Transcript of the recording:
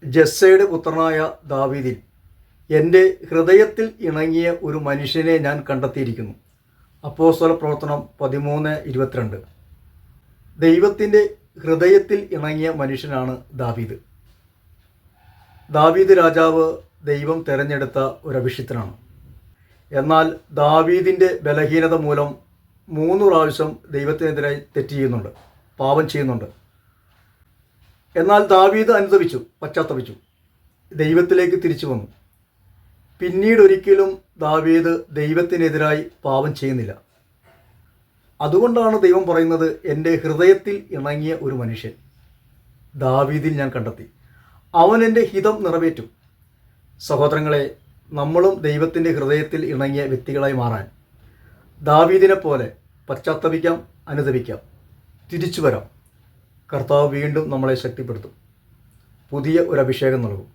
ജസ്സയുടെ പുത്രനായ ദാവീദിൽ എൻ്റെ ഹൃദയത്തിൽ ഇണങ്ങിയ ഒരു മനുഷ്യനെ ഞാൻ കണ്ടെത്തിയിരിക്കുന്നു. അപ്പോസ്തല പ്രവർത്തനം 13:22. ദൈവത്തിൻ്റെ ഹൃദയത്തിൽ ഇണങ്ങിയ മനുഷ്യനാണ് ദാവീദ്. ദാവീദ് രാജാവ് ദൈവം തിരഞ്ഞെടുത്ത ഒരു അഭിഷിക്തനാണ്. എന്നാൽ ദാവീദിൻ്റെ ബലഹീനത മൂലം 3 പ്രാവശ്യം ദൈവത്തിനെതിരായി തെറ്റ് ചെയ്യുന്നുണ്ട്, പാപം ചെയ്യുന്നുണ്ട്. എന്നാൽ ദാവീദ് അനുതപിച്ചു, പശ്ചാത്തപിച്ചു, ദൈവത്തിലേക്ക് തിരിച്ചു വന്നു. പിന്നീട് ഒരിക്കലും ദാവീദ് ദൈവത്തിനെതിരായി പാപം ചെയ്യുന്നില്ല. അതുകൊണ്ടാണ് ദൈവം പറയുന്നത്, എൻ്റെ ഹൃദയത്തിൽ ഇണങ്ങിയ ഒരു മനുഷ്യൻ ദാവീദിൽ ഞാൻ കണ്ടെത്തി, അവൻ എൻ്റെ ഹിതം നിറവേറ്റും. സഹോദരങ്ങളെ, നമ്മളും ദൈവത്തിൻ്റെ ഹൃദയത്തിൽ ഇണങ്ങിയ വ്യക്തികളായി മാറാൻ ദാവീദിനെ പോലെ പശ്ചാത്തപിക്കാം, അനുതപിക്കാം, തിരിച്ചു വരാം. കർത്താവ് വീണ്ടും നമ്മളെ ശക്തിപ്പെടുത്തും, പുതിയ ഒരു അഭിഷേകം നൽകും.